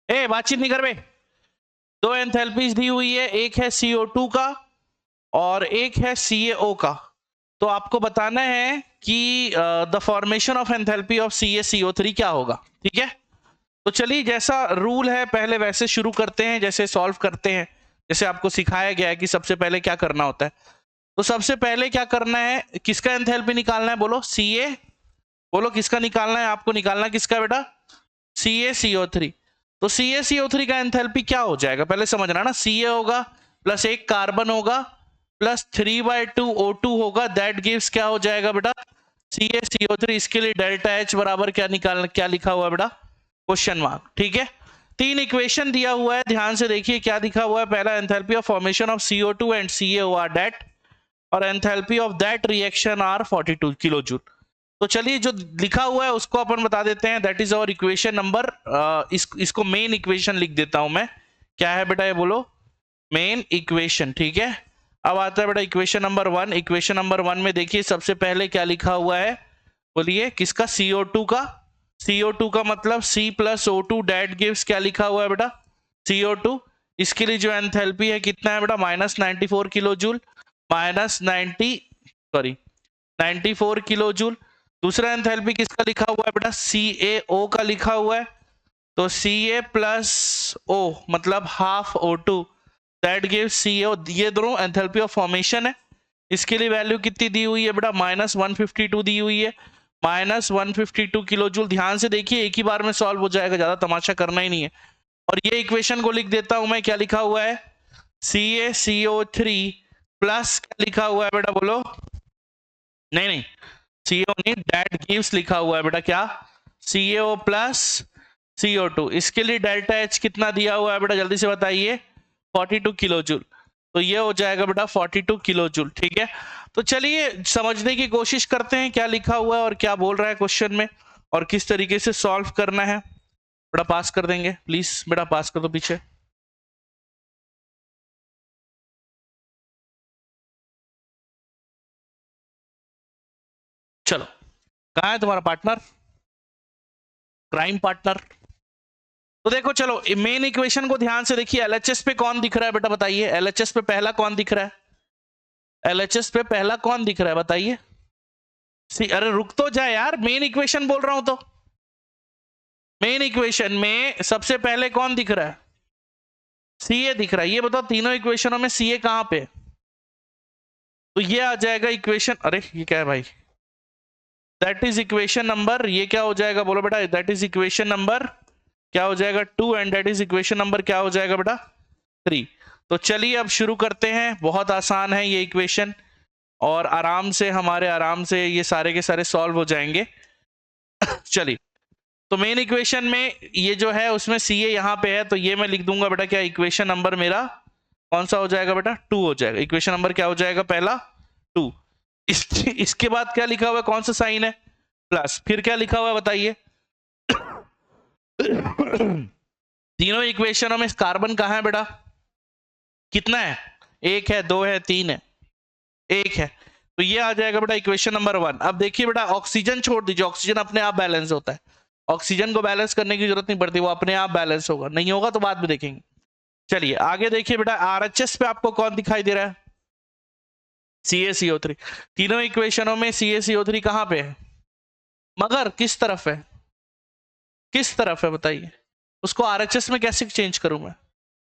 बातचीत नहीं कर बे। दो एंथैल्पीज दी हुई है, एक है CO2 का और एक है CaO का। तो आपको बताना है कि the formation of enthalpy of CaCO3 क्या होगा। ठीक है, तो चलिए जैसा रूल है पहले वैसे शुरू करते हैं, जैसे सॉल्व करते हैं, जैसे आपको सिखाया गया है कि सबसे पहले क्या करना होता है। तो सबसे पहले क्या करना है, किसका एंथैल्पी निकालना है, बोलो Ca। बोलो किसका निकालना है, आपको निकालना है किसका बेटा, CaCO3। तो CaCO3 का एंथैल्पी क्या हो जाएगा पहले समझना ना। Ca होगा प्लस एक कार्बन होगा प्लस 3/2 O2 होगा, दैट गिव्स क्या हो जाएगा बेटा, CaCO3। इसके लिए डेल्टा H बराबर क्या निकालना, क्या लिखा हुआ है बेटा, क्वेश्चन मार्क। ठीक है, तीन इक्वेशन दिया हुआ है, ध्यान से देखिए क्या दिखा हुआ है। पहला, enthalpy of formation of CO2 and CaO are that, और enthalpy of that reaction are 42 kilo joule. तो चलिए जो लिखा हुआ है उसको अपन बता देते हैं, that is our equation number. इसको मेन इक्वेशन लिख देता हूं मैं। क्या है बेटा ये बोलो, मेन इक्वेशन। ठीक है, अब आता है बेटा इक्वेशन नंबर 1। इक्वेशन नंबर 1 में देखिए सबसे पहले क्या लिखा हुआ है, बोलिए किसका, CO2 का। CO2 का मतलब C plus O2 that gives क्या लिखा हुआ है बेटा, CO2। इसके लिए जो एंथैल्पी है कितना है बेटा, -94 किलो जूल, -94 किलो जूल। दूसरा एंथैल्पी किसका लिखा हुआ है बेटा, CaO का लिखा हुआ है। तो Ca प्लस O मतलब half O2 that gives CO। ये दोनों एंथैल्पी ऑफ फॉर्मेशन है। इसके लिए वैल्यू कितनी दी हुई है बेटा, -152 दी हुई है, -152 किलो जूल। ध्यान से देखिए एक ही बार में सॉल्व हो जाएगा, ज्यादा तमाशा करना ही नहीं है। और ये इक्वेशन को लिख देता हूं मैं, क्या लिखा हुआ है, CaCO3 प्लस क्या लिखा हुआ है बेटा, बोलो, नहीं नहीं CO नहीं, दैट गिव्स लिखा हुआ है बेटा, क्या, CaO प्लस CO2। इसके लिए डेल्टा H कितना दिया हुआ है बेटा, जल्दी से बताइए, 42 किलो जूल। तो ये हो जाएगा बेटा 42 किलो जूल। ठीक है, तो चलिए समझने की कोशिश करते हैं क्या लिखा हुआ है और क्या बोल रहा है क्वेश्चन में, और किस तरीके से सॉल्व करना है। बेटा पास कर देंगे प्लीज, बेटा पास कर दो पीछे। चलो, कहाँ है तुम्हारा पार्टनर, क्राइम पार्टनर। तो देखो चलो मेन इक्वेशन को ध्यान से देखिए, LHS पे कौन दिख रहा है बेटा बताइए, LHS पे पहला कौन दिख रहा है, LHS पे पहला कौन दिख रहा है बताइए। अरे रुक तो जाए यार, मेन इक्वेशन बोल रहा हूं तो। मेन इक्वेशन में सबसे पहले कौन दिख रहा है, Ca दिख रहा है। ये बताओ तीनों इक्वेशनों में Ca कहां पे, तो ये आ जाएगा इक्वेशन, अरे ये क्या है भाई, दैट इज इक्वेशन नंबर, ये क्या हो जाएगा बोलो बेटा, दैट इज इक्वेशन नंबर क्या हो जाएगा 2, and that is equation number क्या हो जाएगा बेटा 3। तो चलिए अब शुरू करते हैं, बहुत आसान है ये इक्वेशन, और आराम से ये सारे के सारे सॉल्व हो जाएंगे। चलिए, तो मेन इक्वेशन में ये जो है उसमें Ca यहाँ पे है, तो ये मैं लिख दूंगा बेटा, क्या इक्वेशन नंबर मेरा कौन सा हो जाएगा बेटा, 2 हो जाएगा। इक्वेशन नंबर क्या हो जाएगा पहला, 2। इसके बाद क्या लिखा हुआ है, कौन सा साइन है, प्लस, फिर क्या लिखा हुआ है बताइए। तीनों इक्वेशनों में कार्बन कहां है बेटा, कितना है, 1 है, 2 है, 3 है, 1 है। तो ये आ जाएगा बेटा इक्वेशन नंबर 1। अब देखिए बेटा ऑक्सीजन छोड़ दीजिए, ऑक्सीजन अपने आप बैलेंस होता है, ऑक्सीजन को बैलेंस करने की जरूरत नहीं पड़ती, वो अपने आप बैलेंस होगा, नहीं होगा तो बाद में देखेंगे। चलिए आगे देखिए बेटा, RHS पे आपको कौन दिखाई दे रहा है, CaCO3। तीनों इक्वेशनों में CaCO3 कहां पे है, मगर किस तरफ है, किस तरफ है बताइए, उसको RHS में कैसे चेंज करूं मैं,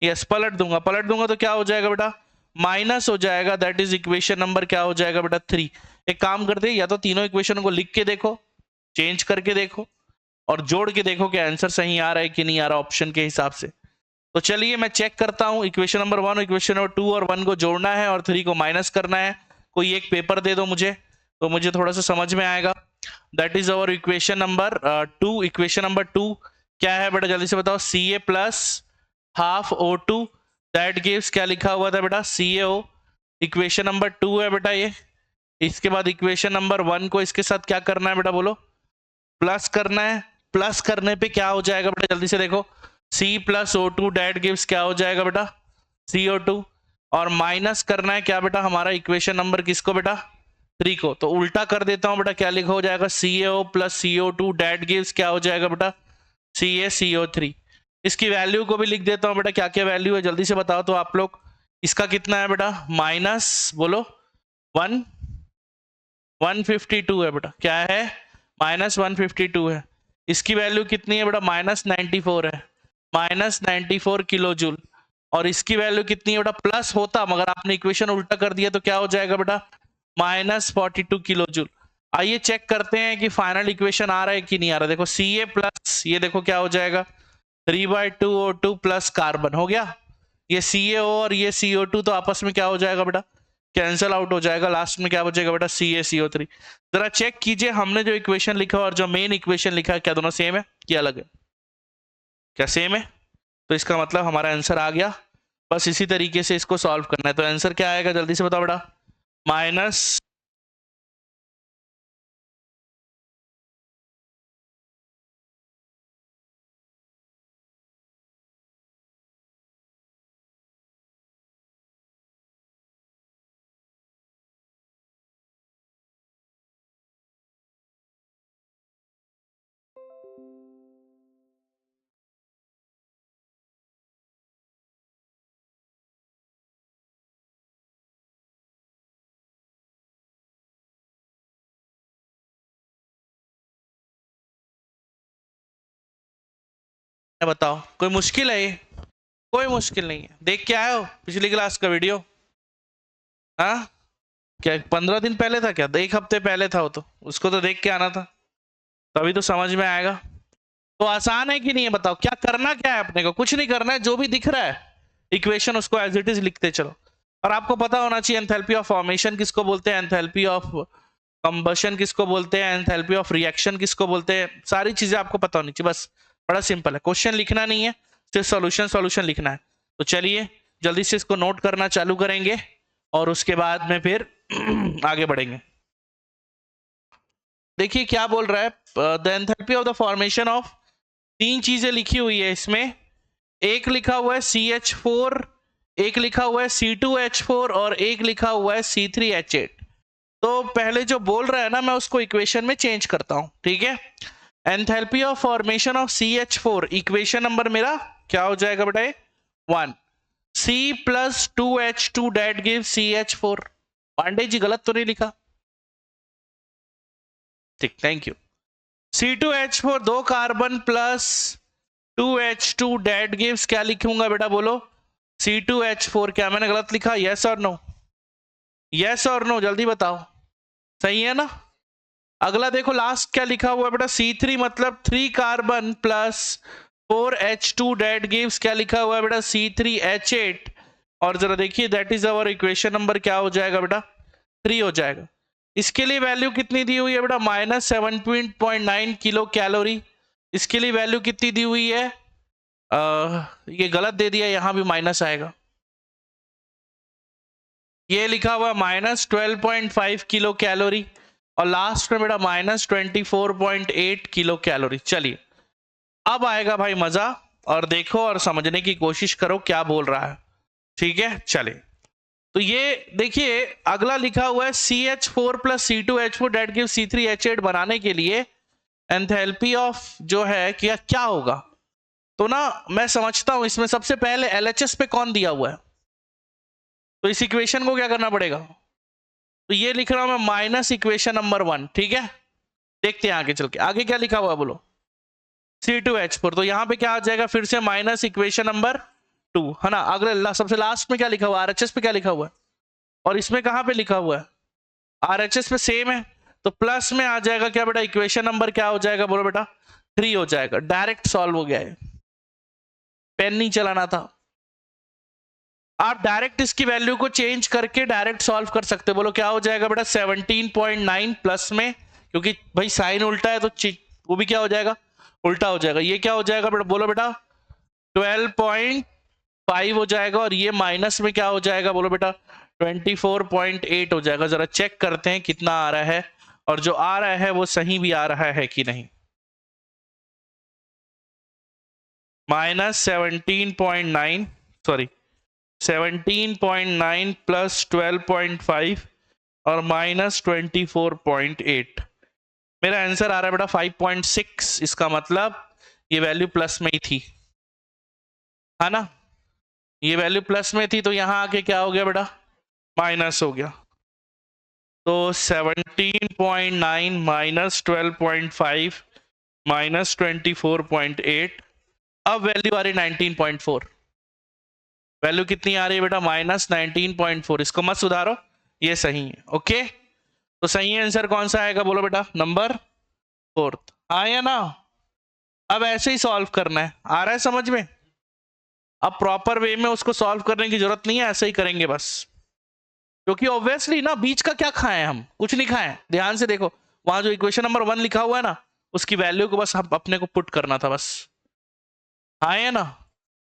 यस पलट दूंगा तो क्या हो जाएगा बेटा, माइनस हो जाएगा, दैट इज इक्वेशन नंबर क्या हो जाएगा बेटा 3। एक काम करते हैं, या तो तीनों इक्वेशन को लिख के देखो, चेंज करके देखो, और जोड़ के देखो कि आंसर सही आ रहा है कि नहीं आ रहा ऑप्शन के हिसाब से। तो चलिए मैं चेक करता हूं, इक्वेशन नंबर 1, इक्वेशन नंबर 2 और 1 को जोड़ना है और 3 को माइनस करना है। कोई एक पेपर दे दो मुझे, तो मुझे थोड़ा सा समझ में आएगा। That is our equation number 2। Equation number 2 क्या है बेटा, जल्दी से बताओ, Ca plus half O2 that gives क्या लिखा हुआ था बेटा, CaO। इक्वेशन नंबर 2 है बेटा ये। इसके बाद इक्वेशन नंबर 1 को इसके साथ क्या करना है बेटा, बोलो, प्लस करना है। प्लस करने पे क्या हो जाएगा बेटा, जल्दी से देखो, C plus O2 that gives क्या हो जाएगा बेटा, CO2। और माइनस करना है क्या बेटा, हमारा इक्वेशन नंबर किसको बेटा, 3 को। तो उल्टा कर देता हूं बेटा, क्या लिखा हो जाएगा, CaO plus CO2 date gives क्या हो जाएगा बेटा, CaCO3। इसकी वैल्यू को भी लिख देता हूं बेटा, क्या क्या वैल्यू है जल्दी से बताओ तो आप लोग। इसका कितना है बेटा, माइनस बोलो 152 है बेटा, क्या है -152 है। इसकी वैल्यू कितनी है बेटा, -94 है, -94 किलो जूल। और इसकी वैल्यू कितनी है बेटा, प्लस होता मगर आपने इक्वेशन उल्टा कर दिया तो क्या हो जाएगा बेटा, -42 किलो जूल। आइए चेक करते हैं कि फाइनल इक्वेशन आ रहा है कि नहीं आ रहा। देखो Ca प्लस ये देखो क्या हो जाएगा, 3/2O2 प्लस कार्बन हो गया। ये CaO और ये CO2 तो आपस में क्या हो जाएगा बेटा, कैंसल आउट हो जाएगा। लास्ट में क्या बचेगा बेटा, CaCO3। जरा चेक कीजिए हमने जो इक्वेशन लिखा और जो मेन इक्वेशन लिखा है क्या दोनों सेम है, क्या अलग है, क्या सेम है। तो इसका मतलब हमारा आंसर आ गया। बस इसी तरीके से इसको सॉल्व करना है। तो आंसर क्या आएगा जल्दी से बताओ बेटा, माइनस बताओ, कोई मुश्किल है ये, कोई मुश्किल नहीं है। देख के आए हो पिछली क्लास का वीडियो, हाँ क्या 15 दिन पहले था क्या, 1 हफ्ते पहले था वो, तो उसको तो देख के आना था, तभी तो समझ में आएगा। तो आसान है कि नहीं है बताओ, क्या करना क्या है अपने को, कुछ नहीं करना है, जो भी दिख रहा है इक्वेशन उसको एज इट इज लिखते चलो। और आपको पता होना चाहिए एंथैल्पी ऑफ फॉर्मेशन किसको बोलते हैं, एंथैल्पी ऑफ कंबशन किसको बोलते हैं, एंथैल्पी ऑफ रिएक्शन किसको बोलते हैं, सारी चीजें आपको पता होनी चाहिए। बस बड़ा सिंपल है, क्वेश्चन लिखना नहीं है, सिर्फ सॉल्यूशन लिखना है। तो चलिए जल्दी से इसको नोट करना चालू करेंगे और उसके बाद में फिर आगे बढ़ेंगे। देखिए क्या बोल रहा है, the enthalpy of the formation of, 3 चीजें लिखी हुई है इसमें। एक लिखा हुआ है CH4, एक लिखा हुआ है C2H4 और एक लिखा हुआ है C3H8। तो पहले जो बोल रहा है ना मैं उसको इक्वेशन में चेंज करता हूं, ठीक है। Enthalpy of formation of CH4, equation number मेरा क्या हो जाएगा बेटा, 1। C + 2H2 that give CH4। Pandey ji गलत तो नहीं लिखा, ठीक, thank you. C2H4 2 carbon plus 2H2 that gives, क्या लिखूंगा बेटा बोलो, C2H4। क्या मैंने गलत लिखा, यस और नो, यस और नो जल्दी बताओ, सही है ना। अगला देखो लास्ट क्या लिखा हुआ है बेटा, C3 मतलब 3 carbon plus 4H2 date gives, क्या लिखा हुआ है बेटा, C3H8। और जरा देखिए that is our equation number, क्या हो जाएगा बेटा, 3 हो जाएगा। इसके लिए वैल्यू कितनी दी हुई है बेटा, -17.9 किलो कैलोरी। इसके लिए वैल्यू कितनी दी हुई है, ये गलत दे दिया, यहां भी माइनस आएगा। ये लिखा हुआ -12.5 किलो कैलोरी और लास्ट में बेटा -24.8 किलो कैलोरी। चलिए अब आएगा भाई मजा, और देखो और समझने की कोशिश करो क्या बोल रहा है, ठीक है। चलिए तो ये देखिए अगला लिखा हुआ है CH4 + C2H4 date give C3H8 बनाने के लिए एंथैल्पी ऑफ जो है क्या होगा। तो ना मैं समझता हूं इसमें सबसे पहले LHS पे कौन दिया हुआ है, तो इस इक्वेशन को क्या करना पड़ेगा, तो ये लिख रहा हूं मैं माइनस इक्वेशन नंबर 1, ठीक है। देखते हैं आगे चल के, आगे क्या लिखा हुआ है बोलो, C2H4। तो यहां पे क्या आ जाएगा फिर से माइनस इक्वेशन नंबर 2, है ना। अगले सबसे लास्ट में क्या लिखा हुआ है, RHS पे क्या लिखा हुआ है, और इसमें कहां पे लिखा हुआ है, RHS पे सेम है। तो प्लस में आ जाएगा क्या बेटा, इक्वेशन नंबर क्या हो जाएगा बोलो बेटा, 3 हो जाएगा। डायरेक्ट सॉल्व हो गया है, पेन नहीं चलाना था। आप डायरेक्ट इसकी वैल्यू को चेंज करके डायरेक्ट सॉल्व कर सकते हो। बोलो क्या हो जाएगा बेटा, 17.9 प्लस में, क्योंकि भाई साइन उल्टा है तो वो भी क्या हो जाएगा, उल्टा हो जाएगा। ये क्या हो जाएगा बेटा, बोलो बेटा 12.5 हो जाएगा, और ये माइनस में क्या हो जाएगा बोलो बेटा 24.8 हो जाएगा। जरा चेक करते हैं कितना आ रहा है, और जो आ रहा है वो सही भी आ रहा है कि नहीं। -17.9 सॉरी 17.9 प्लस 12.5 और -24.8, मेरा आंसर आ रहा है बेटा 5.6। इसका मतलब ये वैल्यू प्लस में ही थी, है ना, ये वैल्यू प्लस में थी तो यहाँ आके क्या हो गया बेटा, माइनस हो गया। तो 17.9 माइनस 12.5 माइनस 24.8, अब वैल्यू आ रही 19.4। वैल्यू कितनी आ रही है बेटा, माइनस 19.4। इसको मत सुधारो, ये सही है। ओके, तो सही आंसर कौन सा आएगा बोलो बेटा, नंबर 4। हाँ या ना। अब ऐसे ही सॉल्व करना है, आ रहा है समझ में। अब प्रॉपर वे में उसको सॉल्व करने की जरूरत नहीं है, ऐसे ही करेंगे बस, क्योंकि ऑब्वियसली ना बीच का क्या खाए हम, कुछ नहीं खाए। ध्यान से देखो, वहां जो इक्वेशन नंबर 1 लिखा हुआ है ना, उसकी वैल्यू को बस हम अपने को पुट करना था बस। हाँ या ना,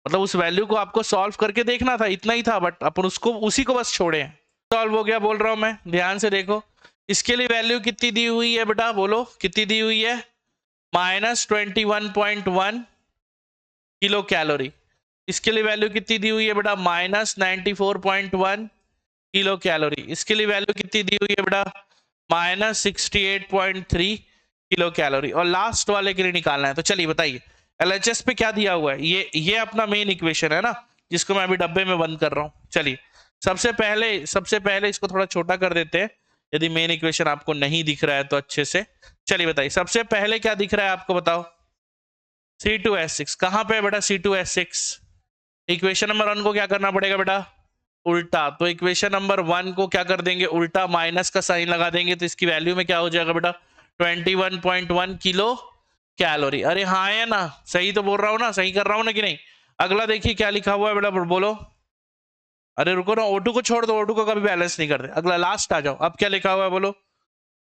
मतलब उस वैल्यू को आपको सॉल्व करके देखना था, इतना ही था, बट अपन उसको उसी को बस छोड़े। सॉल्व हो गया बोल रहा हूं मैं, ध्यान से देखो। इसके लिए वैल्यू कितनी दी हुई है बेटा, बोलो कितनी दी हुई है, माइनस 21.1 किलो कैलोरी। इसके लिए वैल्यू कितनी दी हुई है बेटा, माइनस 94.1 किलो कैलोरी। इसके लिए वैल्यू कितनी दी हुई है बेटा, माइनस 68.3 किलो कैलोरी। और लास्ट वाले के लिए निकालना है। तो चलिए बताइए एलएचएस पे क्या दिया हुआ है। ये अपना मेन इक्वेशन है ना, जिसको मैं अभी डब्बे में बंद कर रहा हूं। चलिए सबसे पहले इसको थोड़ा छोटा कर देते हैं, यदि मेन इक्वेशन आपको नहीं दिख रहा है तो अच्छे से। चलिए बताइए सबसे पहले क्या दिख रहा है आपको, बताओ। C2H6 कहां पे है बेटा, C2H6। इक्वेशन नंबर 1 को क्या करना पड़ेगा बेटा, उल्टा। तो इक्वेशन नंबर 1 को क्या कर देंगे, उल्टा, माइनस का साइन लगा देंगे, तो इसकी वैल्यू में क्या हो जाएगा बेटा, 21.1 किलो कैलोरी। अरे हाँ है ना, सही तो बोल रहा हूँ ना, सही कर रहा हूँ ना कि नहीं। अगला देखिए क्या लिखा हुआ है बेटा, बोलो। अरे रुको ना, O2 को छोड़ दो, O2 को कभी बैलेंस नहीं करते। अगला लास्ट आ जाओ, अब क्या लिखा हुआ है बोलो,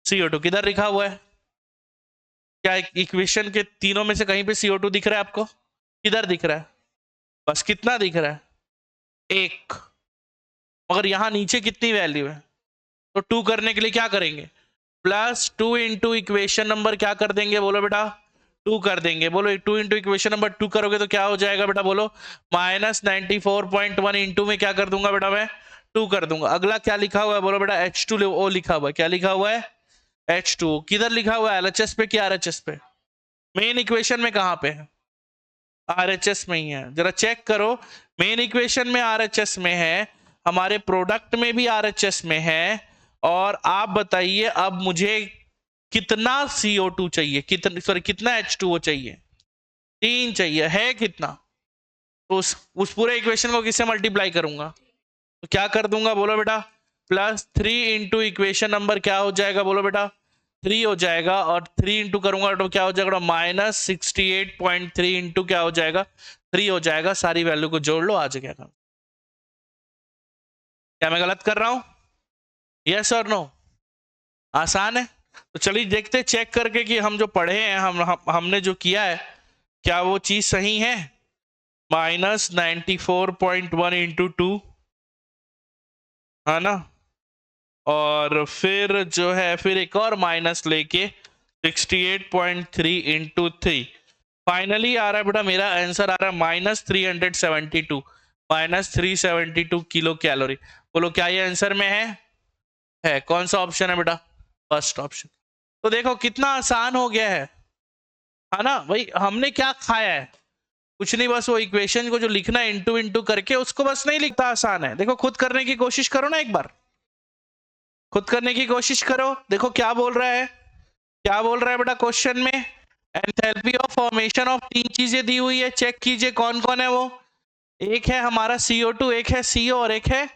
CO2 किधर लिखा हुआ है। क्या इक्वेशन के तीनों में से कहीं पे CO2 दिख रहा है आपको, किधर दिख रहा है, बस कितना दिख रहा है, 1। मगर यहां नीचे कितनी वैल्यू है, तो 2 करने के लिए क्या करेंगे, +2 इंटू इक्वेशन नंबर क्या कर देंगे बोलो बेटा, 2 कर देंगे। बोलो 2 इंटू इक्वेशन नंबर 2 करोगे तो क्या हो जाएगा बेटा, बोलो माइनस 94.1 इंटू में क्या कर दूंगा बेटा मैं, 2 कर दूंगा। अगला क्या लिखा हुआ है बोलो बेटा, H2O लिखा हुआ है। क्या लिखा हुआ है, H2O। किधर लिखा हुआ है, LHS पे कि RHS पे, मेन इक्वेशन में कहां पे है, RHS में ही है। जरा चेक करो, मेन इक्वेशन में RHS में है, हमारे प्रोडक्ट में भी RHS में है। और आप बताइए अब मुझे कितना CO2 चाहिए, कितना H2O चाहिए, 3 चाहिए, है कितना। तो उस पूरे इक्वेशन को किससे मल्टीप्लाई करूंगा, तो क्या कर दूंगा बोलो बेटा, +3 इंटू इक्वेशन नंबर क्या हो जाएगा बोलो बेटा, 3 हो जाएगा। और 3 इंटू करूंगा तो क्या हो जाएगा, -68.3 इंटू क्या हो जाएगा, 3 हो जाएगा। सारी वैल्यू को जोड़ लो, आ जाएगा। क्या मैं गलत कर रहा हूं, यस और नो, आसान है। तो चलिए देखते चेक करके कि हम जो पढ़े हैं, हमने जो किया है, क्या वो चीज सही है। -94.1 इंटू 2, है ना, और फिर जो है फिर एक और माइनस लेके 68.3 इंटू 3। फाइनली आ रहा है बेटा, मेरा आंसर आ रहा है -372, -372 किलो कैलोरी। बोलो क्या ये आंसर में है कौन सा ऑप्शन है बेटा, फर्स्ट ऑप्शन। तो देखो कितना आसान हो गया है ना भाई। हमने क्या खाया है, कुछ नहीं, बस वो इक्वेशन को जो लिखना है इंटू इंटू करके, उसको बस नहीं लिखता, आसान है। देखो खुद करने की कोशिश करो ना, एक बार खुद करने की कोशिश करो। देखो क्या बोल रहा है, क्या बोल रहा है बेटा क्वेश्चन में, एंथैल्पी ऑफ फॉर्मेशन ऑफ 3 चीजें दी हुई है, चेक कीजिए कौन कौन है वो। एक है हमारा CO2, एक है CO और एक है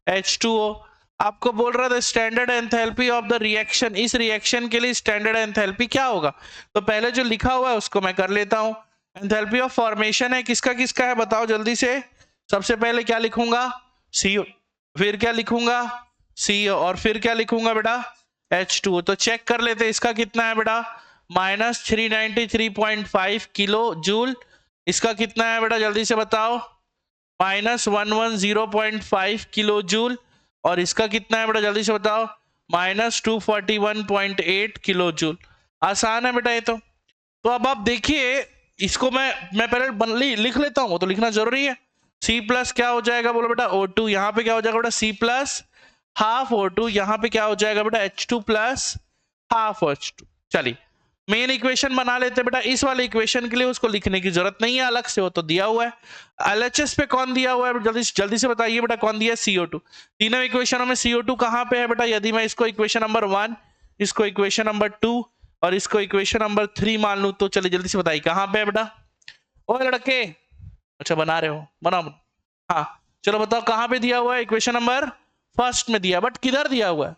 H2O। आपको बोल रहा था standard enthalpy of the reaction, इस रिएक्शन के लिए स्टैंडर्ड एंथैल्पी क्या होगा। तो पहले जो लिखा हुआ है उसको मैं कर लेता हूं। एंथैल्पी ऑफ फॉर्मेशन है किसका किसका है बताओ जल्दी से। सबसे पहले क्या लिखूंगा, CO, फिर क्या लिखूंगा, CO, और फिर क्या लिखूंगा बेटा, H2O। तो चेक कर लेते इसका कितना है बेटा, -393.5 किलो जूल। इसका कितना है बेटा जल्दी से बताओ, -110.5 किलो जूल। और इसका कितना है बेटा जल्दी से बताओ, -241.8 किलो जूल। आसान है बेटा ये तो अब आप देखिए, इसको मैं पहले लिख लेता हूं, वो तो लिखना जरूरी है। C+ क्या हो जाएगा बोलो बेटा, O2। यहाँ पे क्या हो जाएगा बेटा, C+ ½ O2। यहाँ पे क्या हो जाएगा बेटा, H2 + ½ H2। चलिए मेन इक्वेशन बना लेते बेटा इस वाले इक्वेशन के लिए, उसको लिखने की जरूरत नहीं है अलग से, वो तो दिया हुआ है। एलएचएस पे कौन दिया हुआ है, जल्दी से बताइए बेटा, कौन दिया है? CO2। तीनों इक्वेशनों में CO2 कहां पे है बेटा? यदि मैं इसको इक्वेशन नंबर 1, इसको इक्वेशन नंबर 2 और इसको इक्वेशन नंबर 3 मान लू, तो चलिए जल्दी से बताइए कहां पे है बेटा? ओ लड़के, अच्छा बना रहे हो, बनाओ। हाँ चलो बताओ कहां पे दिया हुआ है? इक्वेशन नंबर फर्स्ट में दिया, बट किधर दिया हुआ है?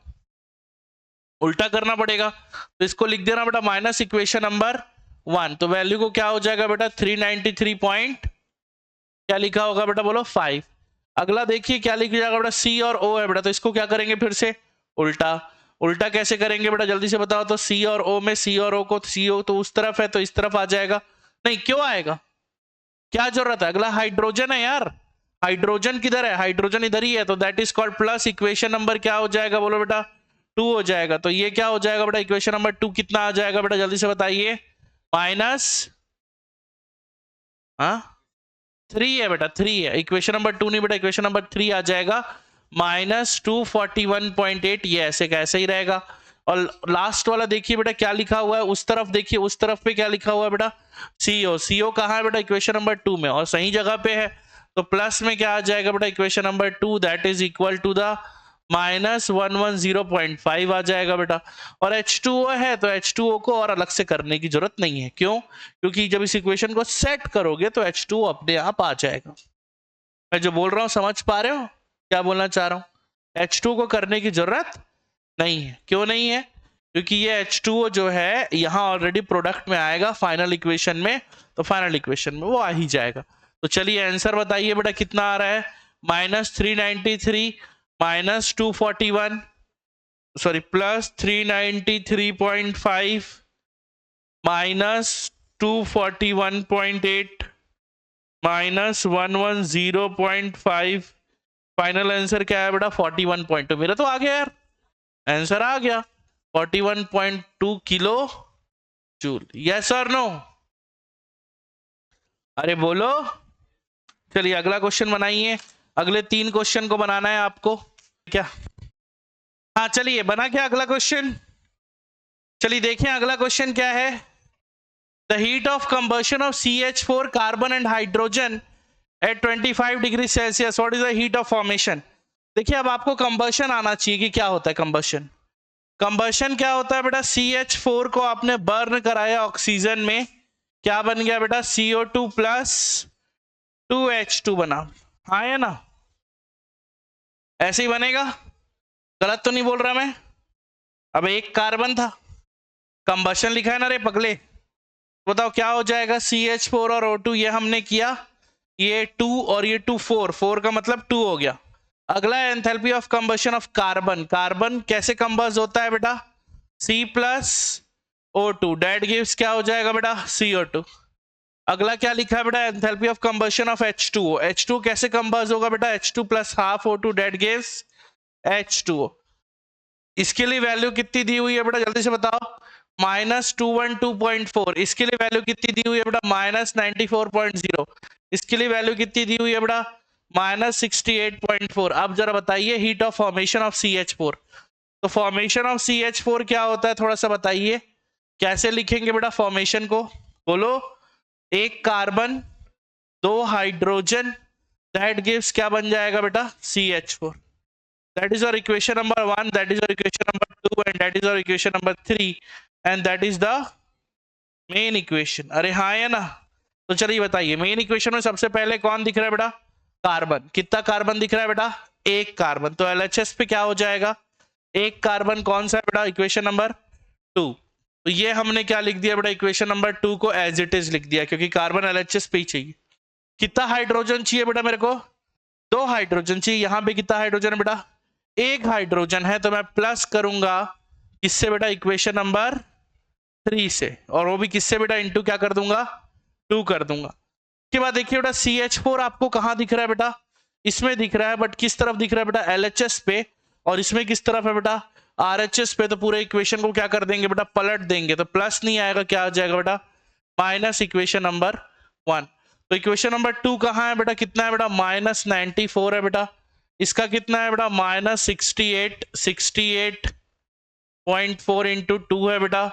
उल्टा करना पड़ेगा, तो इसको लिख देना बेटा माइनस इक्वेशन नंबर 1, तो वैल्यू को क्या हो जाएगा बेटा? 393 पॉइंट क्या लिखा होगा बेटा? बोलो 5। अगला देखिए क्या लिखा जाएगा बेटा? C और O है बेटा, तो इसको क्या करेंगे फिर से? उल्टा। उल्टा कैसे करेंगे बेटा? जल्दी से बताओ तो। C और O में, C और O को, CO तो उस तरफ है तो इस तरफ आ जाएगा। नहीं क्यों आएगा, क्या जरूरत है? अगला हाइड्रोजन है यार, हाइड्रोजन किधर है? हाइड्रोजन इधर ही है, तो that is called plus. Equation number क्या हो जाएगा बोलो बेटा? 2 हो जाएगा। तो ये क्या हो जाएगा बेटा? इक्वेशन नंबर 2 कितना आ जाएगा बेटा? जल्दी से बताइए। माइनस 3 है बेटा, 3 है। इक्वेशन नंबर 2 नहीं बेटा, इक्वेशन नंबर 3 आ जाएगा माइनस 241.8। ये ऐसे कैसे ही रहेगा। और लास्ट वाला देखिए बेटा क्या लिखा हुआ है, उस तरफ देखिए, उस तरफ पे क्या लिखा हुआ है बेटा? CO। CO कहाँ है बेटा? इक्वेशन नंबर 2 में, और सही जगह पे है। तो प्लस में क्या आ जाएगा बेटा? Equation number 2 that is equal to the minus 110.5 आ जाएगा बेटा। और H2O है तो H2O को और अलग से करने की जरूरत नहीं है। क्यों? क्योंकि जब इस इक्वेशन को सेट करोगे तो H2O अपने आप आ जाएगा। मैं जो बोल रहा हूं समझ पा रहे हो क्या बोलना चाह रहा हूं? H2O को करने की जरूरत नहीं है। क्यों नहीं है? क्योंकि ये H2O जो है यहाँ ऑलरेडी प्रोडक्ट में आएगा फाइनल इक्वेशन में, तो फाइनल इक्वेशन में वो आ ही जाएगा। तो चलिए आंसर बताइए बेटा कितना आ रहा है? Minus 393 minus 241, sorry plus 393.5 minus 241.8 minus 110.5। Final answer क्या है बेटा? 41.2। मेरा तो आ गया यार, आंसर आ गया 41.2 किलो जूल। यस और नो? अरे बोलो। चलिए अगला क्वेश्चन बनाइए। अगले 3 क्वेश्चन को बनाना है आपको क्या? हाँ चलिए बना क्या अगला क्वेश्चन? चलिए देखें अगला क्वेश्चन क्या है। The heat of combustion of CH4 carbon and hydrogen at 25 degree Celsius, what is the heat of formation? देखिए अब आपको कंबशन आना चाहिए कि क्या होता है कंबशन। कंबशन क्या होता है बेटा? CH4 को आपने बर्न कराया ऑक्सीजन में, क्या बन गया बेटा? CO2 प्लस 2H2 बना। हाँ है ना, ऐसे ही बनेगा। गलत तो नहीं बोल रहा मैं? अब एक कार्बन था, कंबशन लिखा है ना रे पगले, बताओ क्या हो जाएगा? CH4 और O2 ये हमने किया, ये 2 और ये 2 4, 4 का मतलब 2 हो गया। अगला है enthalpy of combustion of carbon. Carbon कैसे कंबस्ट होता है बेटा? C plus O2 that gives क्या हो जाएगा बेटा? CO2। अगला क्या लिखा है बेटा? Enthalpy of combustion of H2O। H2 कैसे कंबस्ट होगा बेटा? H2 plus half O2 that gives H2O। इसके लिए वैल्यू कितनी दी हुई है बेटा? जल्दी से बताओ। माइनस 212.4। इसके लिए वैल्यू कितनी दी हुई है बेटा? माइनस 94.0। इसके लिए वैल्यू कितनी दी हुई है बेटा? माइनस 68.4। अब जरा बताइए heat of formation of CH4। तो फॉर्मेशन ऑफ CH4 क्या होता है थोड़ा सा बताइए, कैसे लिखेंगे बेटा फॉर्मेशन को? बोलो। एक कार्बन, 2 हाइड्रोजन, दैट गिव्स क्या बन जाएगा बेटा? CH4। That is our equation number 1, that is our equation number 2 and that is our equation number 3 and that is the main equation। अरे हाँ है ना? तो चलिए बताइए मेन इक्वेशन में सबसे पहले कौन दिख रहा है बेटा? कार्बन। कितना कार्बन दिख रहा है बेटा? एक कार्बन। तो LHS पे क्या हो जाएगा? एक कार्बन कौन सा है बेटा? Equation number 2। तो ये हमने क्या लिख दिया बेटा? इक्वेशन नंबर 2 को एज इट इज लिख दिया, क्योंकि कार्बन LHS पे ही चाहिए। कितना हाइड्रोजन चाहिए बेटा मेरे को? 2 हाइड्रोजन चाहिए। यहाँ पे कितना हाइड्रोजन है बेटा? एक हाइड्रोजन है, तो मैं प्लस करूंगा किससे बेटा? इक्वेशन नंबर 3 से, और वो भी किससे बेटा? इनटू क्या कर दूंगा? 2 कर दूंगा। उसके बाद देखिए बेटा CH4 आपको कहां दिख रहा है बेटा? इसमें दिख रहा है, बट किस तरफ दिख रहा है बेटा? LHS पे। और इसमें किस तरफ है बेटा? RHS पे। तो पूरे इक्वेशन को क्या कर देंगे बेटा? पलट देंगे। तो प्लस नहीं आएगा, क्या आ जाएगा बेटा? Minus equation number 1। तो इक्वेशन नंबर 2 कहां है बेटा? कितना है बेटा? माइनस 94 है बेटा। इसका कितना है बेटा? माइनस 68.4 इंटू 2 है बेटा।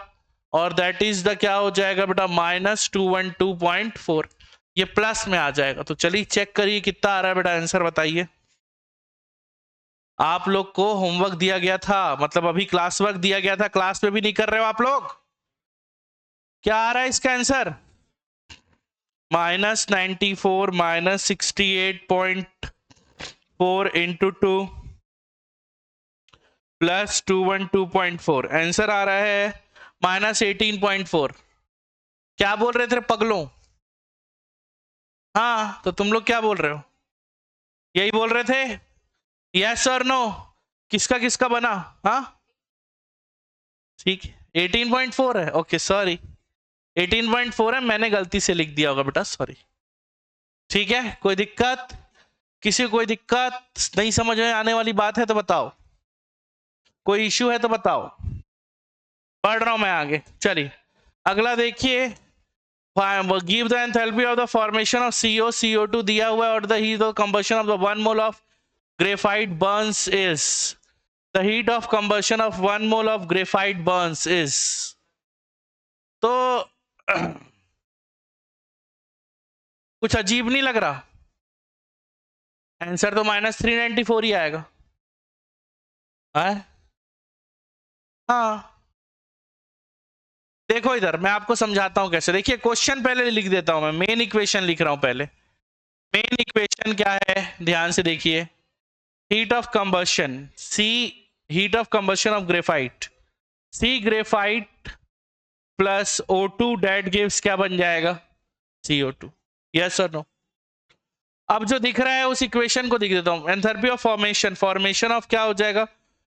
और दैट इज द क्या हो जाएगा बेटा -212.4, ये प्लस में आ जाएगा। तो चलिए चेक करिए कितना आ रहा है बेटा, आंसर बताइए। आप लोग को होमवर्क दिया गया था, मतलब अभी क्लास वर्क दिया गया था, क्लास में भी नहीं कर रहे हो आप लोग। क्या आ रहा है इसका आंसर? -94 -68.4 इंटू 2 प्लस 212.4, आंसर आ रहा है -18.4। क्या बोल रहे थे पगलों? हाँ, तो तुम लोग क्या बोल रहे हो? यही बोल रहे थे? यस और नो? किसका किसका बना? हाँ ठीक है, 18.4 है। ओके सॉरी, 18.4 है, मैंने गलती से लिख दिया होगा बेटा, सॉरी। ठीक है, कोई दिक्कत? किसी को कोई दिक्कत नहीं समझ में आने वाली बात है तो बताओ, कोई इश्यू है तो बताओ। पढ़ रहा हूं मैं आगे, चलिए अगला देखिए। Give the enthalpy of the formation of CO CO2 दिया हुआ है, और the heat of combustion of the 1 mole of graphite Burns is, the heat of combustion of 1 mole of graphite Burns is. तो कुछ अजीब नहीं लग रहा? आंसर तो -394 ही आएगा। हाँ देखो इधर मैं आपको समझाता हूं कैसे। देखिए क्वेश्चन पहले लिख देता हूं, मैं मेन इक्वेशन लिख रहा हूं पहले। मेन इक्वेशन क्या है, ध्यान से देखिए। Heat of combustion, C heat of combustion of graphite, C graphite plus O2 that gives क्या बन जाएगा? CO2। यस और नो? अब जो दिख रहा है उस इक्वेशन को दिख देता हूं। Enthalpy of formation, formation of क्या हो जाएगा?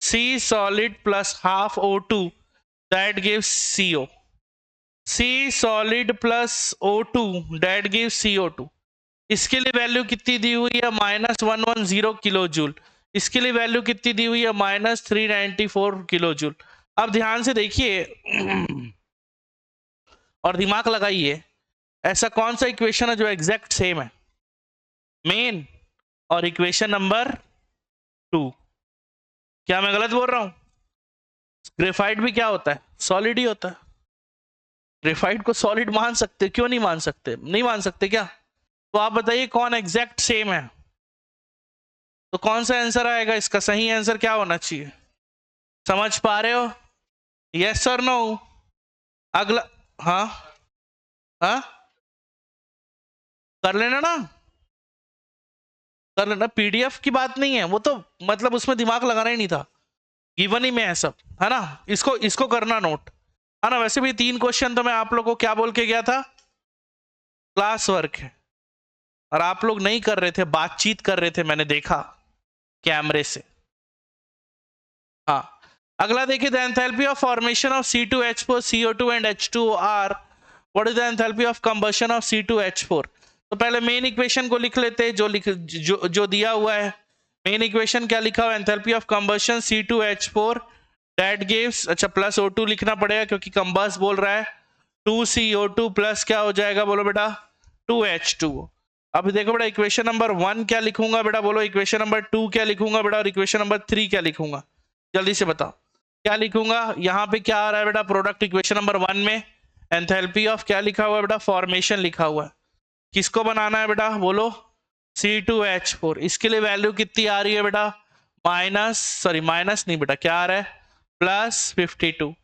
C solid plus half O2 that gives CO। C solid plus O2 that gives CO2। इसके लिए वैल्यू कितनी दी हुई है? -110 किलो जूल। इसके लिए वैल्यू कितनी दी हुई है? -394 किलो जूल। अब ध्यान से देखिए और दिमाग लगाइए, ऐसा कौन सा इक्वेशन है जो एग्जैक्ट सेम है? मेन और इक्वेशन नंबर 2। क्या मैं गलत बोल रहा हूं? ग्रेफाइट भी क्या होता है? सॉलिड ही होता है। ग्रेफाइट को सॉलिड मान सकते, क्यों नहीं मान सकते? नहीं मान सकते क्या? तो आप बताइए कौन एग्जैक्ट सेम है, तो कौन सा आंसर आएगा इसका? सही आंसर क्या होना चाहिए? समझ पा रहे हो? यस और नो? अगला, हाँ हाँ कर लेना ना, कर लेना। PDF की बात नहीं है वो, तो मतलब उसमें दिमाग लगाना ही नहीं था, गिवन ही में है सब, है ना? इसको इसको करना नोट, है ना? वैसे भी 3 क्वेश्चन तो मैं आप लोगों को क्या बोल के गया था? क्लास वर्क है, और आप लोग नहीं कर रहे थे, बातचीत कर रहे थे, मैंने देखा कैमरे से। हाँ अगला देखिए, the enthalpy of formation of C2H4 CO2 and H2O what is the enthalpy of combustion of C2H4? तो पहले मेन इक्वेशन को लिख लेते हैं, जो दिया हुआ है। मेन इक्वेशन क्या लिखा हुआ है? Enthalpy of combustion C2H4 that gives, अच्छा प्लस O2 लिखना पड़ेगा क्योंकि कंबस बोल रहा है। 2CO2 प्लस क्या हो जाएगा बोलो बेटा? 2H2O। अब देखो बेटा, इक्वेशन नंबर 1 क्या लिखूंगा बेटा बोलो? इक्वेशन नंबर 2 क्या लिखूंगा बेटा? और इक्वेशन नंबर 3 क्या लिखूंगा? जल्दी से बताओ क्या लिखूंगा। यहाँ पे क्या आ रहा है बेटा? प्रोडक्ट इक्वेशन नंबर 1 में एंथैल्पी ऑफ क्या लिखा हुआ है बेटा? फॉर्मेशन लिखा हुआ है। किसको बनाना है बेटा बोलो? C2H4। इसके लिए वैल्यू कितनी आ रही है बेटा? माइनस नहीं बेटा, क्या आ रहा है? +52।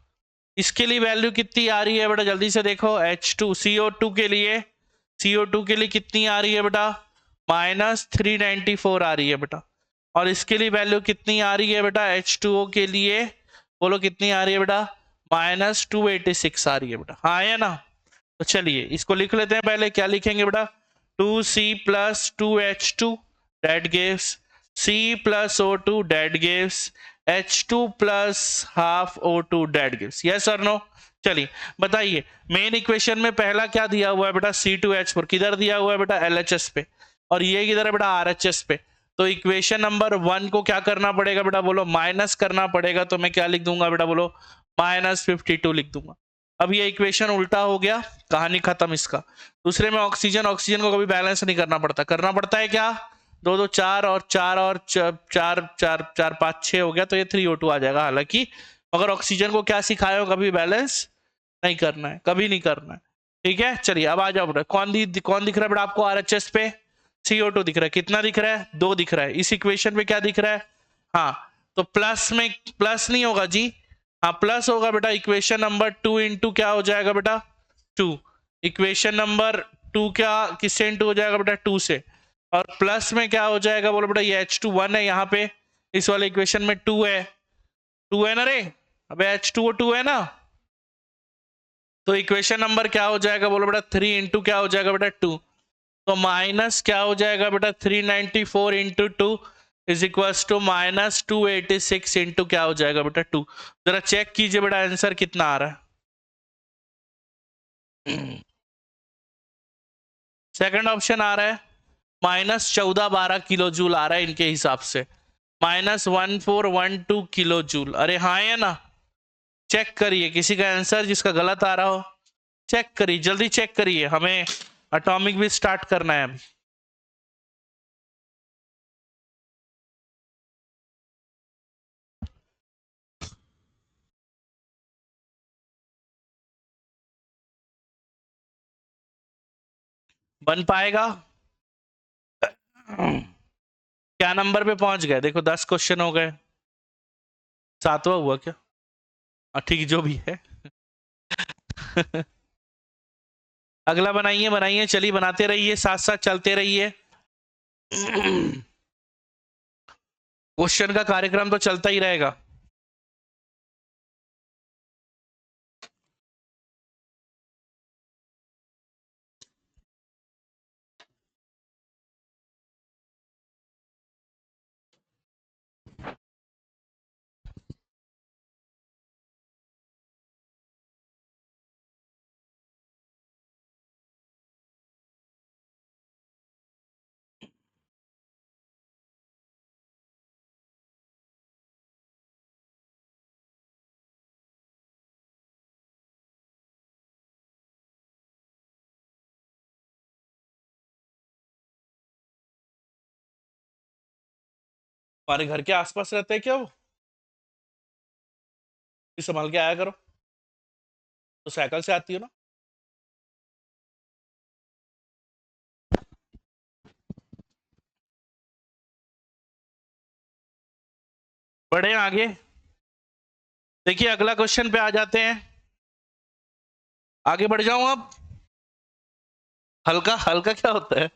इसके लिए वैल्यू कितनी आ रही है बेटा? जल्दी से देखो, H2 CO2 के लिए, CO2 के लिए कितनी आ रही है बेटा? -394 आ रही है बेटा। और इसके लिए वैल्यू कितनी आ रही है बेटा? H2O के लिए बोलो कितनी आ रही है बेटा? -286 आ रही है बेटा। हाँ है ना? तो चलिए इसको लिख लेते हैं पहले। क्या लिखेंगे बेटा? 2C + 2H2 that gives C + O2 that gives H2 + half O2 that gives yes or no? चलिए बताइए, मेन इक्वेशन में पहला क्या दिया हुआ है बेटा? C2H4 किधर दिया हुआ है बेटा? LHS पे, और ये किधर है बेटा? RHS पे। तो इक्वेशन नंबर 1 को क्या करना पड़ेगा बेटा बोलो? माइनस करना पड़ेगा। तो मैं क्या लिख दूंगा बेटा बोलो? -52 लिख दूंगा। अब ये इक्वेशन उल्टा हो गया, कहानी खत्म इसका। दूसरे में ऑक्सीजन, ऑक्सीजन को कभी बैलेंस नहीं करना पड़ता। करना पड़ता है क्या? 2 2 4 और 4 और 4 4 4 5 6 हो गया, तो ये 3O2 आ जाएगा। हालांकि मगर ऑक्सीजन को क्या सिखाया हो? कभी बैलेंस नहीं करना है, कभी नहीं करना है। ठीक है, चलिए अब आ जाओ बेटा। कौन दिख रहा है बेटा आपको आरएचएस पे? CO2 दिख रहा है। कितना दिख रहा है? 2 दिख रहा है। इस इक्वेशन में क्या दिख रहा है? हाँ, तो प्लस में प्लस नहीं होगा जी, हाँ प्लस होगा बेटा। इक्वेशन नंबर 2 इंटू क्या हो जाएगा बेटा? 2। इक्वेशन नंबर 2 क्या किससे इंटू हो जाएगा बेटा? 2 से। और प्लस में क्या हो जाएगा बोलो बेटा? ये H2 1 है यहाँ पे, इस वाले इक्वेशन में 2 है। 2 है ना रे? अबे H2O 2 है ना? तो इक्वेशन नंबर क्या हो जाएगा बोलो बेटा? 3 इंटू क्या हो जाएगा बेटा? 2। तो माइनस क्या हो जाएगा बेटा? 394 into 2 is equal to minus 286 into क्या हो जाएगा बेटा? 2। जरा चेक कीजिए बेटा आंसर कितना आ रहा है। सेकंड ऑप्शन आ रहा है -1412 किलो जूल आ रहा है इनके हिसाब से, -1412 किलो जूल। अरे हाँ है ना? चेक करिए, किसी का आंसर जिसका गलत आ रहा हो चेक करिए, जल्दी चेक करिए, हमें एटॉमिक भी स्टार्ट करना है अभी। बन पाएगा? क्या नंबर पे पहुंच गए? देखो 10 क्वेश्चन हो गए, 7वां हुआ क्या? ठीक, जो भी है। अगला बनाइए बनाइए, चलिए बनाते रहिए, साथ साथ चलते रहिए। क्वेश्चन का कार्यक्रम तो चलता ही रहेगा। हमारे घर के आसपास रहते हैं क्या वो? संभाल के आया करो, तो साइकिल से आती हो ना। बढ़े आगे, देखिए अगला क्वेश्चन पे आ जाते हैं। आगे बढ़ जाऊं अब? हल्का हल्का क्या होता है?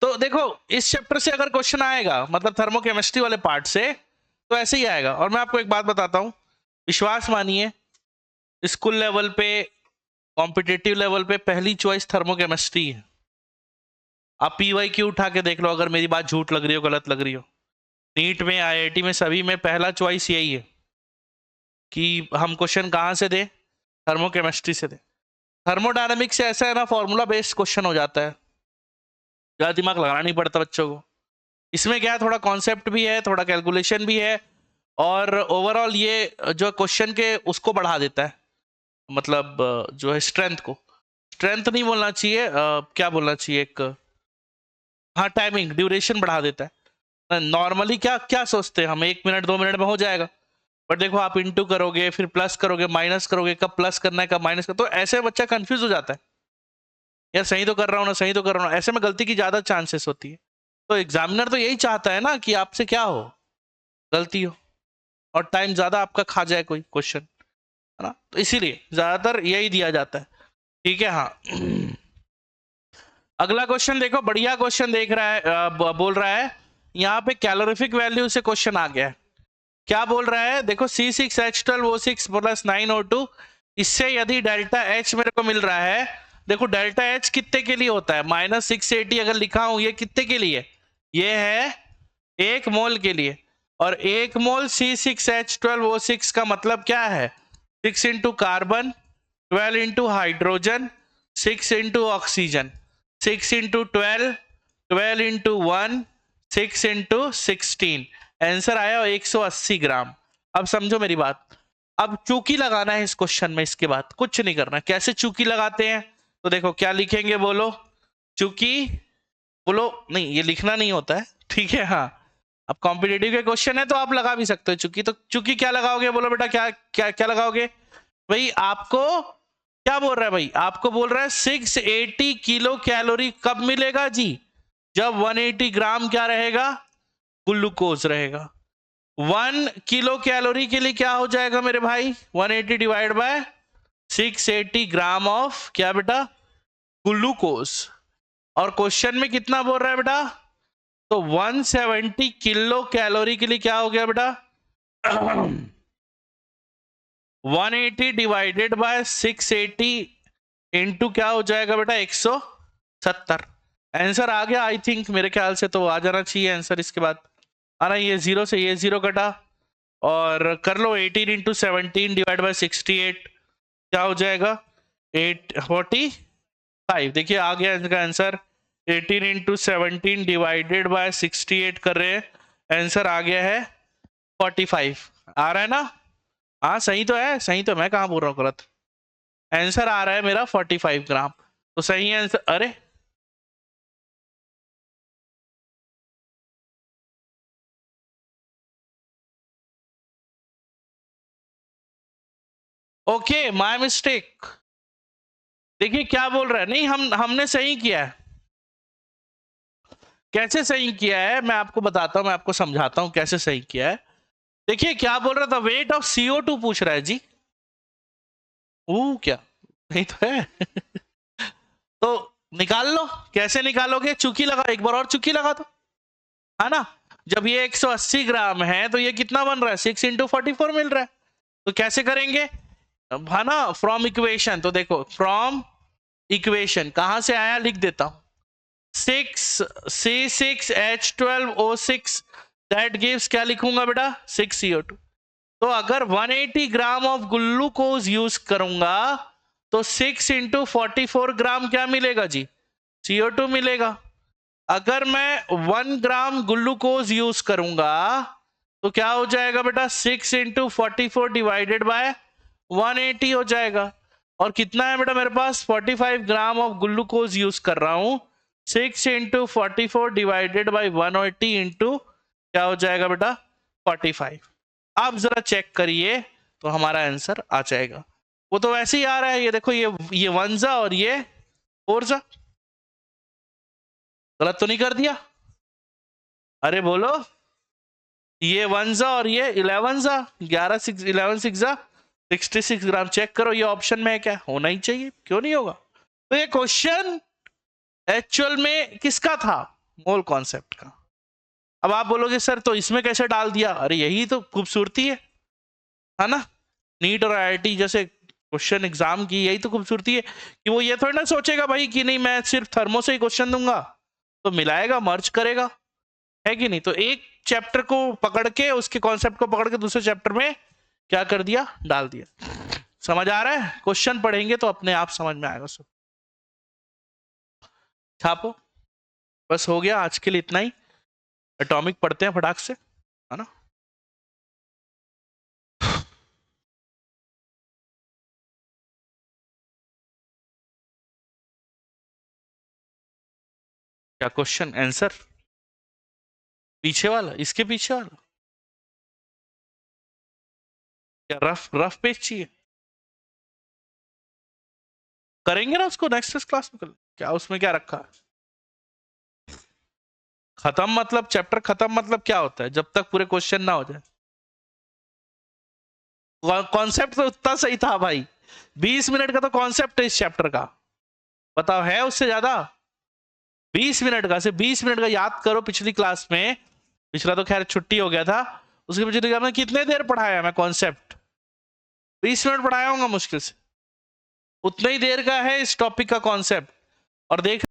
तो देखो, इस चैप्टर से अगर क्वेश्चन आएगा, मतलब थर्मोकेमिस्ट्री वाले पार्ट से, तो ऐसे ही आएगा। और मैं आपको एक बात बताता हूं, विश्वास मानिए, स्कूल लेवल पे, कॉम्पिटिटिव लेवल पे पहली चॉइस थर्मोकेमिस्ट्री है। आप PYQ उठा के देख लो, अगर मेरी बात झूठ लग रही हो, गलत लग रही हो। नीट में, IIT में, सभी में पहला चॉइस यही है कि हम क्वेश्चन कहां से दें? थर्मोकेमिस्ट्री से दें। थर्मोडायनामिक्स से ऐसा है ना, फॉर्मूला बेस्ड क्वेश्चन हो जाता है, ज़्यादा दिमाग लगाना नहीं पड़ता बच्चों को। इसमें क्या है, थोड़ा कॉन्सेप्ट भी है, थोड़ा कैलकुलेशन भी है, और ओवरऑल ये जो क्वेश्चन के उसको बढ़ा देता है, मतलब जो है स्ट्रेंथ को, स्ट्रेंथ नहीं बोलना चाहिए, क्या बोलना चाहिए, एक, हाँ टाइमिंग, ड्यूरेशन बढ़ा देता है। नॉर्मली क्या क्या सोचते हैं हम, 1 मिनट 2 मिनट में हो जाएगा, बट देखो आप इंटू करोगे, फिर प्लस करोगे, माइनस करोगे, कब प्लस करना है कब माइनस करना, तो ऐसे बच्चा कंफ्यूज हो जाता है, यार सही तो कर रहा हूँ ना, सही तो कर रहा हूँ, ऐसे में गलती की ज्यादा चांसेस होती है। तो एग्जामिनर तो यही चाहता है ना कि आपसे क्या हो, गलती हो, और टाइम ज्यादा आपका खा जाए कोई क्वेश्चन, है ना, तो इसीलिए ज्यादातर यही दिया जाता है। ठीक है, हाँ। अगला क्वेश्चन देखो, बढ़िया क्वेश्चन देख रहा है, बोल रहा है यहाँ पे कैलोरीफिक वैल्यू से क्वेश्चन आ गया है। क्या बोल रहा है देखो, C6H12O6 प्लस 9O2, इससे यदि डेल्टा H मेरे को मिल रहा है, देखो डेल्टा H कितने के लिए होता है, -680 अगर लिखा हूं, ये कितने के लिए? ये है 1 मोल के लिए, और 1 मोल C6H12O6 का मतलब क्या है? 6 into carbon, 12 into hydrogen, 6 into oxygen, 6 into 12, 12 into 1, 6 into 16, answer आया 180 ग्राम। अब समझो मेरी बात, अब चूकी लगाना है इस क्वेश्चन में, इसके बाद कुछ नहीं करना। कैसे चूकी लगाते हैं? तो देखो क्या लिखेंगे, बोलो चूकी, बोलो नहीं, ये लिखना नहीं होता है, ठीक है, हाँ। अब कॉम्पिटिटिव के क्वेश्चन है तो आप लगा भी सकते हो चूंकि, तो चूंकि क्या लगाओगे, बोलो बेटा क्या क्या क्या लगाओगे भाई? आपको क्या बोल रहा है भाई? आपको बोल रहा है 680 किलो कैलोरी कब मिलेगा जी? जब 180 ग्राम क्या रहेगा? ग्लूकोज रहेगा। 1 किलो कैलोरी के लिए क्या हो जाएगा मेरे भाई? 180 डिवाइड बाय 680 ग्राम ऑफ क्या बेटा? ग्लूकोज। और क्वेश्चन में कितना बोल रहा है बेटा? तो 170 किलो कैलोरी के लिए क्या हो गया बेटा? 180 डिवाइडेड बाय 680 इंटू क्या हो जाएगा बेटा? 170। आंसर आ गया आई थिंक, मेरे ख्याल से तो आ जाना चाहिए आंसर इसके बाद। आ रहा, ये जीरो से ये जीरो कटा और कर लो 18 इंटू 17 डिवाइड बाय 68 क्या हो जाएगा? 845। देखिए आ गया इसका आंसर। 18 इंटू 17 डिवाइडेड बाय 68 कर रहे हैं, आंसर आ गया है 45। आ रहा है ना? हाँ सही तो है, सही तो, मैं कहाँ बोल रहा हूँ गलत। आंसर आ रहा है मेरा 45 ग्राम, तो सही आंसर। अरे ओके, माय मिस्टेक। देखिए क्या बोल रहा है, नहीं हमने सही किया है। कैसे सही किया है मैं आपको बताता हूं, मैं आपको समझाता हूं कैसे सही किया है। देखिए क्या बोल रहा था, वेट ऑफ CO2 पूछ रहा है जी। क्या नहीं तो है। तो निकाल लो, कैसे निकालोगे? चुकी लगा, एक बार और चुकी लगा दो, है ना? जब ये 180 ग्राम है तो ये कितना बन रहा है? 6 इंटू 44 मिल रहा है। तो कैसे करेंगे, है ना? फ्रॉम इक्वेशन, तो देखो फ्रॉम इक्वेशन कहां से आया, लिख देता हूं। 6C6H12O6 दैट गिव्स क्या लिखूंगा बेटा? 6CO2। तो अगर 180 ग्राम ऑफ ग्लूकोज यूज करूंगा तो 6 इंटू 44 ग्राम क्या मिलेगा जी? CO2 मिलेगा। अगर मैं 1 ग्राम ग्लूकोज यूज करूंगा तो क्या हो जाएगा बेटा? 6 इंटू 44 डिवाइडेड बाय 180 हो जाएगा। और कितना है बेटा मेरे पास? 45 ग्राम ऑफ ग्लूकोज यूज कर रहा हूं। 6 इंटू 44 डिवाइडेड बाई 180 इंटू क्या हो जाएगा बेटा? 45। आप जरा चेक करिए तो हमारा आंसर आ जाएगा। वो तो वैसे ही आ रहा है, ये देखो, ये 1 जा और ये 4 जा। गलत तो नहीं कर दिया? अरे बोलो, ये 1 जा और ये 11 जा, 11 6 11 6 जा 66 ग्राम। चेक करो ये ऑप्शन में है क्या? होना ही चाहिए, क्यों नहीं होगा? तो ये क्वेश्चन एक्चुअल में किसका था? मोल कॉन्सेप्ट का। अब आप बोलोगे सर तो इसमें कैसे डाल दिया? अरे यही तो खूबसूरती है ना? नीट और IIT जैसे क्वेश्चन एग्जाम की यही तो खूबसूरती है कि वो ये थोड़ी ना सोचेगा भाई कि नहीं मैं सिर्फ थर्मो से ही क्वेश्चन दूंगा, तो मिलाएगा, मर्ज करेगा, है कि नहीं? तो एक चैप्टर को पकड़ के, उसके कॉन्सेप्ट को पकड़ के दूसरे चैप्टर में क्या कर दिया? डाल दिया। समझ आ रहा है? क्वेश्चन पढ़ेंगे तो अपने आप समझ में आएगा सब। छापो, बस हो गया आज के लिए इतना ही। एटॉमिक पढ़ते हैं फटाक से, है ना? क्या क्वेश्चन आंसर? पीछे वाला, इसके पीछे वाला क्या रफ रफ पेज चाहिए? करेंगे ना उसको नेक्स्ट क्लास में। क्या उसमें क्या रखा है? खत्म मतलब चैप्टर खत्म मतलब क्या होता है? जब तक पूरे क्वेश्चन ना हो जाए। कॉन्सेप्ट तो उतना सही था भाई, 20 मिनट का तो कॉन्सेप्ट है इस चैप्टर का। बताओ है उससे ज्यादा? 20 मिनट का, सिर्फ 20 मिनट का याद करो। पिछली क्लास में, पिछला तो खैर छुट्टी हो गया था, उसके पिछली क्लास में कितने देर पढ़ाया मैं कॉन्सेप्ट? 20 मिनट पढ़ाया होगा मुश्किल से। उतना ही देर का है इस टॉपिक का कॉन्सेप्ट। और देख